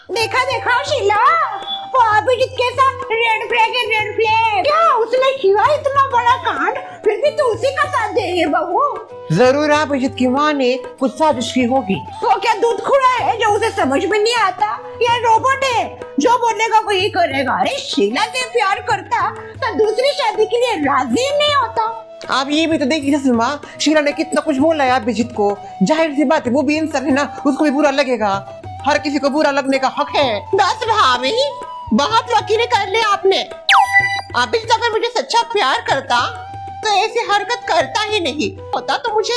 देखा देखा शीला, वो अभिजीत के साथ रेड फ्लैग है, रेड फ्लैग। क्या उसने किया इतना बड़ा कांड, फिर भी तू उसी का साथ दे रही है बहू। जरूर अभिजीत की माँ ने कुछ साजिश की होगी। वो क्या दूध खुड़ा है जो उसे समझ में नहीं आता? ये रोबोट है, जो बोलेगा वही करेगा। अरे शीला से प्यार करता तो दूसरी शादी के लिए राजी नहीं होता। आप ये भी तो देखिए ससुमा, शीला ने कितना कुछ बोला है अभिजीत को। जाहिर सी बात है वो भी इंसान है ना, उसको भी बुरा लगेगा। हर किसी को बुरा लगने का हक है। बस भाभी, बहुत वकील कर लिया आपने। अभिजीत अगर मुझे सच्चा प्यार करता तो ऐसी हरकत करता ही नहीं होता। तो मुझे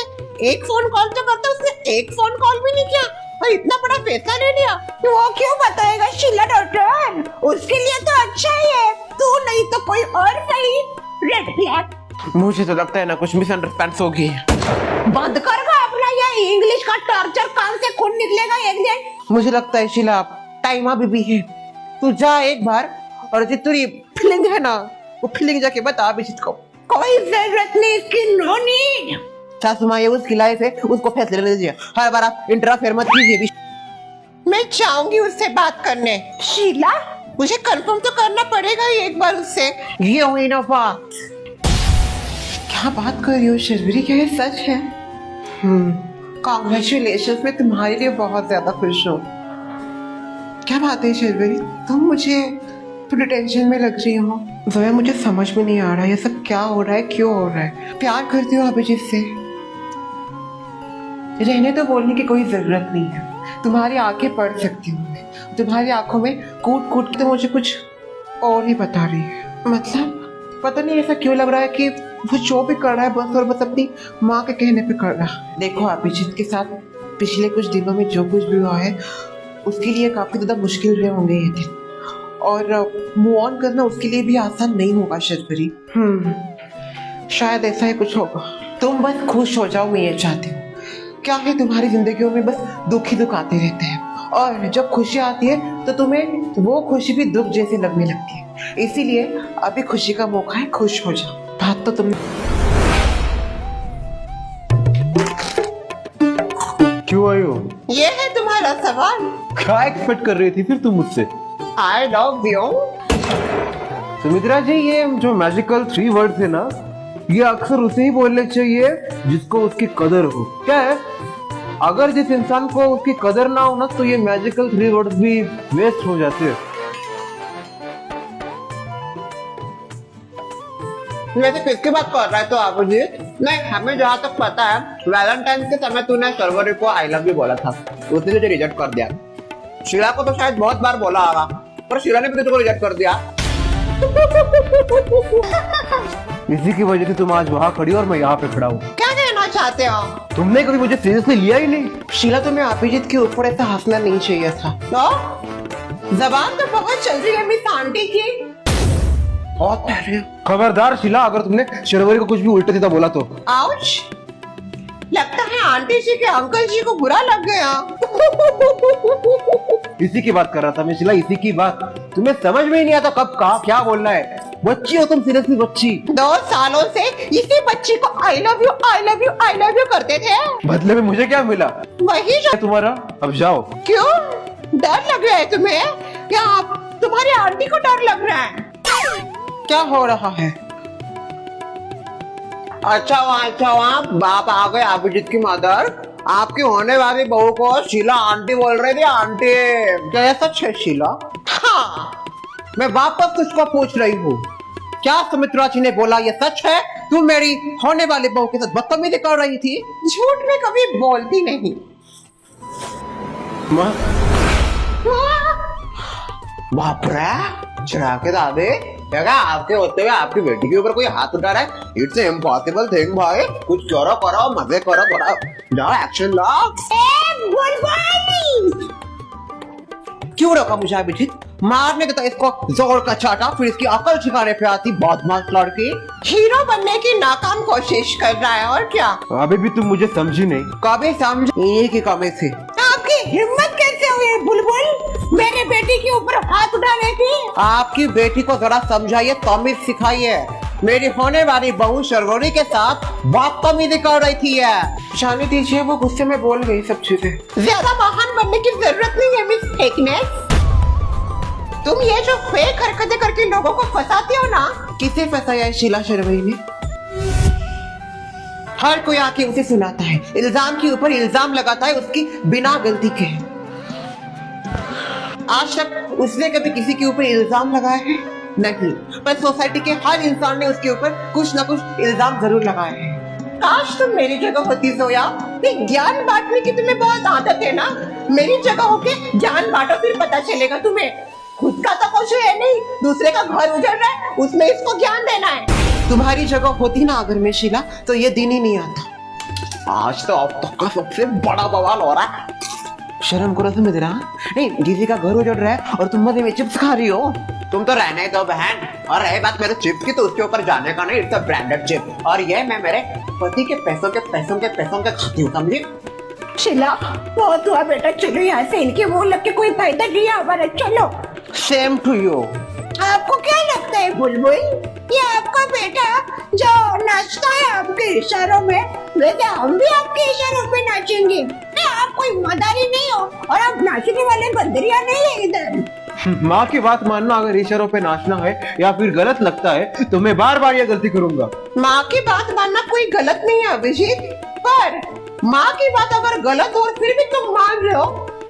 एक फोन कॉल तो करता, उसने एक फोन कॉल भी नहीं किया और इतना बड़ा फैसला ले लिया। वो क्यों बताएगा शीला डॉक्टर? उसके लिए तो अच्छा ही है, तू नहीं तो कोई और सही। Red flag. मुझे तो लगता है ना कुछ मिसअंडरस्टैंड होगी। बंद करेगा अपना ये इंग्लिश का टॉर्चर, कान से खून निकलेगा एक दिन। मुझे लगता है शीला टाइम अभी भी है, तू जा एक बार और जो तेरी फीलिंग है ना वो फीलिंग जाके बता अभिजीत को। कोई जरूरत नहीं इसकी, नो नीड। सासू माँ ये उसकी लाइफ है, उसको फैसले लेने दीजिए। हर बार आप इंटरफेयर मत कीजिए भी। मैं चाहूंगी उससे बात करने। शीला, मुझे कंफर्म तो करना पड़ेगा ही एक बार उससे। ये हुई ना बात। क्या बात कर रही हो शर्वरी, क्या ये सच है? कांग्रेचुलेशन, मैं तुम्हारे लिए बहुत ज्यादा खुश हूँ। क्या बात है शर्वरी, तुम मुझे थोड़ी टेंशन में लग रही हो। जोया मुझे समझ में नहीं आ रहा ये सब क्या हो रहा है, क्यों हो रहा है। प्यार करती हो अभिजीत से, रहने तो बोलने की कोई जरूरत नहीं है। तुम्हारी आंखें पढ़ सकती हूँ मैं, तुम्हारी आंखों में कूट कूट के तो मुझे कुछ और ही बता रही है। मतलब पता नहीं ऐसा क्यों लग रहा है कि वो जो भी कर रहा है बस और बस अपनी माँ के कहने पे कर रहा है। देखो अभिजीत के साथ पिछले कुछ दिनों में जो कुछ भी हुआ है उसके लिए काफी ज्यादा मुश्किल रहे होंगे ये दिन, और मूव ऑन करना उसके लिए भी आसान नहीं होगा शर्वरी। शायद ऐसा ही कुछ होगा। तुम बस खुश हो जाओ, मैं ये चाहती हूँ। क्या है तुम्हारी जिंदगियों में बस दुख ही दुख आते रहते हैं, और जब खुशी आती है तो तुम्हें वो खुशी भी दुख जैसे लगने लगती है। इसीलिए अभी खुशी का मौका है, खुश हो जाओ। बात तो तुम क्यों आई हो? ये है तुम्हारा सवाल? क्या एक्सपेक्ट कर रही थी फिर तुम मुझसे? I love you. Sumitra ji, ये जो मैजिकल 3 वर्ड्स है ना, ये अक्सर उसे ही बोलने चाहिए जिसको उसकी कदर हो। क्या है, अगर जिस इंसान को उसकी कदर ना हो ना तो ये मैजिकल 3 वर्ड्स भी वेस्ट हो जाते हैं। वैसे किसकी बात कर रहा है तो अभिजीत? नहीं, हमें जहाँ तक पता है वैलेंटाइन के समय तूने शर्वरी को आई लव यू बोला था, उसने तुझे रिजेक्ट कर दिया। शीला को तो शायद बहुत बार बोला होगा, पर शीला ने भी तुझको रिजेक्ट कर दिया। इसी की वजह से तुम आज वहाँ खड़ी हो और मैं यहाँ पे खड़ा हूँ। क्या कहना चाहते हो? तुमने कभी मुझे सीरियसली लिया ही नहीं। शीला, तुम्हें अभिजीत के ऊपर ऐसा हंसना नहीं चाहिए था। तो जबान तो बहुत चल रही है मिस आंटी की। बहुत प्यारे। खबरदार शीला, अगर तुमने शर्वरी को कुछ भी उल्टा सीधा बोला तो। आउच, लगता है आंटी जी के अंकल जी को बुरा लग गया। इसी की बात कर रहा था मैं शीला, इसी की बात। तुम्हें समझ में ही नहीं आता कब कहा क्या बोलना है। बच्ची हो तुम, सीरियसली बच्ची। 2 सालों से इसी बच्ची को आई love you I love you I love you करते थे। बदले में मुझे क्या मिला? वही जो तुम्हारा। अब जाओ। क्यों डर लग रहा है तुम्हें? क्या तुम्हारी आंटी को डर लग रहा है? क्या हो रहा है? अच्छा वहाँ बाप आ गए, अभिजीत की मदर। आपकी होने वाली बहू को शीला आंटी बोल रही थी, आंटी। क्या ये सच है शीला? हाँ, मैं वापस तुझको पूछ रही हूँ, क्या सुमित्रा जी ने बोला ये सच है? तुम मेरी होने वाली बहू के साथ बदतमीजी कर रही थी? झूठ में कभी बोलती नहीं। बाप रे, चढ़ा के दादे, क्या आपके होते हुए आपकी बेटी के ऊपर कोई हाथ उठा रहा है? इट्स इम्पॉसिबल थिंग भाई। कुछ करो करो, मजे करो, थोड़ा जाओ, एक्शन लो। क्यों रोका मुझे अभिजीत? मारने के तो इसको जोर का चाटा, फिर इसकी अकल छिपाने पे आती बदमाश लड़की। हीरो बनने की नाकाम कोशिश कर रहा है, और क्या? अभी भी तुम मुझे समझी नहीं। कभी समझ ये की कमी थी। आपकी हिम्मत कैसे हुई बुलबुल मेरे बेटी के ऊपर हाथ उठाने की? आपकी बेटी को जरा समझाइए, तमीज सिखाइए। मेरी होने वाली बहू शर्वरी के साथ बदतमीजी कर रही थी। जाने दीजिए, वो गुस्से में बोल गई सब चीजें। ज्यादा महान बनने की जरूरत नहीं है मिस फेकनेस। तुम ये जो फेक हरकतें करके लोगों को फंसाती हो ना, किसे फंसाया है शीला शर्वरी ने? हर कोई आके उसे सुनाता है, इल्जाम के ऊपर इल्जाम लगाता है उसकी बिना गलती के। आज तक उसने कभी किसी के ऊपर इल्जाम लगाया है? नहीं, पर सोसाइटी के हर इंसान ने उसके ऊपर कुछ ना कुछ इल्जाम जरूर लगाए हैं। काश तुम मेरी जगह होती जोया। ये ज्ञान बांटने की तुम्हें बहुत आदत है ना, मेरी जगह होके ज्ञान बांटो, फिर पता चलेगा तुम्हें। खुद का तो कुछ है नहीं, दूसरे का घर उजड़ रहा है, उसमें इसको ज्ञान देना है। तुम्हारी जगह होती ना अगर मैं शीला, तो ये दिन ही नहीं आता। आज तो अब तक का सबसे बड़ा बवाल हो रहा है। शर्म करो तुम इधर। नहीं, किसी का घर उजड़ रहा है और तुम मजे में चिप्स खा रही हो। तुम तो रहने दो बहन। और रही बात मेरे चिप की, तो उसके ऊपर जाने का नहीं, इट्स अ ब्रांडेड चिप, और ये मैं मेरे पति के पैसों के खाती हूँ, समझी? शीला बहुत हुआ बेटा, चलो यहाँ से, इनके मुंह लग के कोई फायदा नहीं है हमारा। चलो। Same to you. आपको क्या लगता है बुलबुल, ये आपका बेटा जो नाचता है आपके इशारों में, वैसे हम भी आपके इशारों पे नाचेंगे। नहीं, आप कोई मदारी नहीं हो और आप नाचने वाले बंदरिया नहीं है इधर। माँ की बात मानना, अगर इशारों पे नाचना है या फिर गलत लगता है तो मैं बार बार ये गलती करूंगा। माँ की बात मानना कोई गलत नहीं है अभिजीत, पर माँ की बात अगर गलत हो और फिर भी तुम मान रहे हो,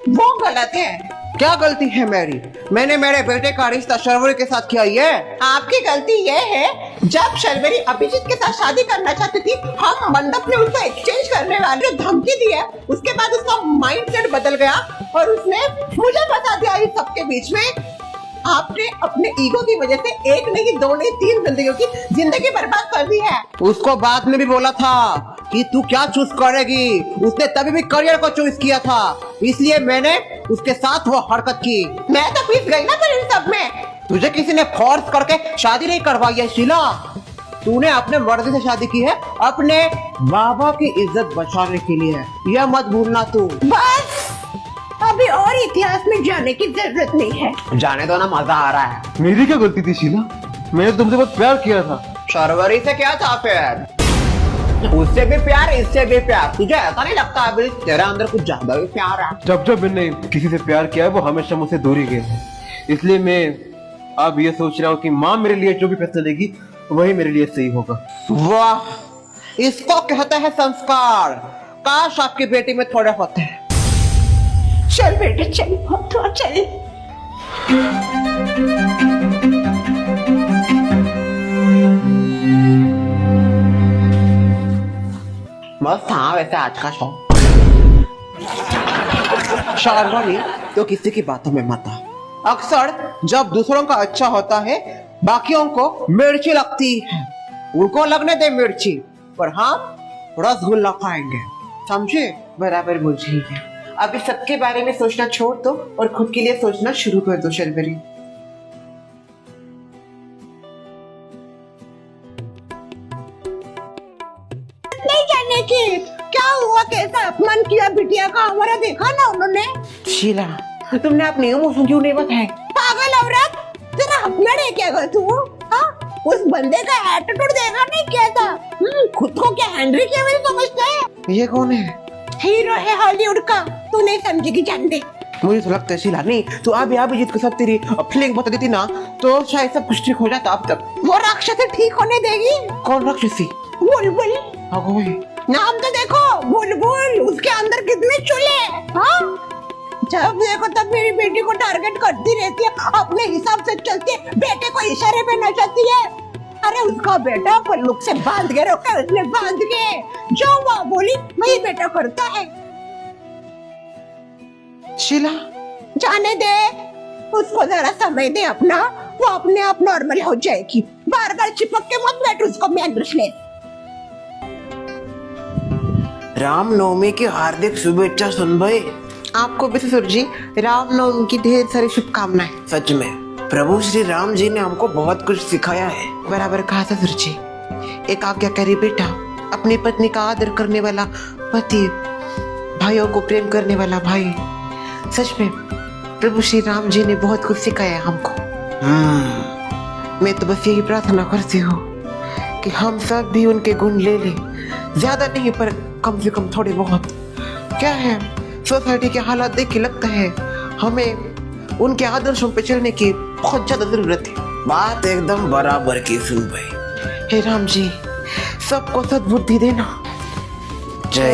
वो गलत है। क्या गलती है मेरी? मैंने मेरे बेटे का रिश्ता शर्वरी के साथ किया। ये आपकी गलती ये है, जब शर्वरी अभिजीत के साथ शादी करना चाहती थी, हम मंडप में उसको एक्सचेंज करने वाले जो धमकी दी है, उसके बाद उसका माइंडसेट बदल गया और उसने मुझे बता दिया इस सबके बीच में। आपने अपने ईगो की वजह से एक नहीं, दो नहीं, 3 जिंदगियों की जिंदगी बर्बाद कर दी है। उसको बाद में भी बोला था कि तू क्या चूज करेगी, उसने तभी भी करियर को चूज किया था, इसलिए मैंने उसके साथ वो हरकत की। मैं तो पिस गई ना फिर इन सब में। तुझे किसी ने फोर्स करके शादी नहीं करवाई है शीला, तूने अपने मर्जी से शादी की है, अपने बाबा की इज्जत बचाने के लिए। यह मत भूलना तू। बस अभी और इतिहास में जाने की जरूरत नहीं है। जाने दो ना, मजा आ रहा है। मेरी क्या गलती थी शीला? मैंने तुमसे बहुत प्यार किया था। शर्वरी से क्या था फिर? उससे भी प्यार, इससे भी प्यार। तुझे ऐसा नहीं लगता अभी तेरे अंदर कुछ ज्यादा ही प्यार है? जब जब मैंने किसी से प्यार किया है, वो हमेशा मुझसे दूर ही गए हैं। इसलिए मैं अब ये सोच रहा हूँ कि माँ मेरे लिए जो भी फैसला लेगी वही मेरे लिए सही होगा। वाह, इसको कहते हैं संस्कार। काश आपकी बेटी में थोड़े होते हैं। चल बेटे चल, तो चल। बस हाँ, वैसे आज का शो शर्वरी तो किसी की बातों में मत आ। अक्सर जब दूसरों का अच्छा होता है, बाकियों को मिर्ची लगती है। उनको लगने दे मिर्ची, पर हम रसगुल्ला खाएंगे, समझे? बराबर बुझी है। अभी सबके बारे में सोचना छोड़ दो और खुद के लिए सोचना शुरू कर दो शर्वरी। नहीं जाने की क्या हुआ, कैसा अपमान किया बिटिया का हमारा, देखा ना उन्होंने। शीला, तुमने अपने इमोशन क्यों नहीं बताए? पागल औरत, तेरा अपना है क्या कर तू? हाँ, उस बंदे का एटीट्यूड देखा नहीं क्या था? खुद को क्या हेनरी केविल समझता है? ये कौन है? हीरो है हॉलीवुड का, तू नहीं समझेगी, जान दे। मुझे तो लगता है शीला, नहीं तो अभी अभिजीत के साथ तेरी फीलिंग बता देती ना, तो शायद सब कुछ ठीक हो जाता अब तक। वो राक्षसी ठीक होने देगी? कौन राक्षसी? बुलबुल। अगोए, नाम तो देखो, बुलबुल। उसके अंदर कितने चूल्हे हैं, हाँ? जब देखो तब मेरी बेटी को टारगेट करती रहती है, अपने हिसाब से चलती है, बेटे को इशारे पे नचाती है। अरे उसका बेटा पल्लुक से बांध के रोका उसने, बांध के जो वो बोली वही बेटा करता है। शीला, जाने दे उसको, जरा समय दे अपना, वो अपने आप नॉर्मल हो जाएगी। बार बार चिपक के मत बैठ उसको मैन ब्रेसलेट। रामनवमी की हार्दिक शुभेच्छा सुन भाई। आपको भी ससुर जी रामनवमी की ढेर सारी शुभकामनाएं। सच में प्रभु श्री राम जी ने हमको बहुत कुछ सिखाया है। बराबर कहा ससुर जी, एक आज्ञाकारी बेटा, अपनी पत्नी का आदर करने वाला पति, भाइयों को प्रेम करने वाला भाई। सच में प्रभु श्री राम जी ने बहुत कुछ सिखाया है हमको। मैं तो बस यही प्रार्थना करती हूँ कि हम सब भी उनके गुण ले लें, ज्यादा नहीं पर कम से कम थोड़े बहुत। क्या है, सोसाइटी के हालात देख के लगता है हमें उनके आदर्शों पे चलने की बहुत ज्यादा जरूरत है। बात एकदम बराबर की सुन भाई। हे राम जी, सबको सद्बुद्धि देना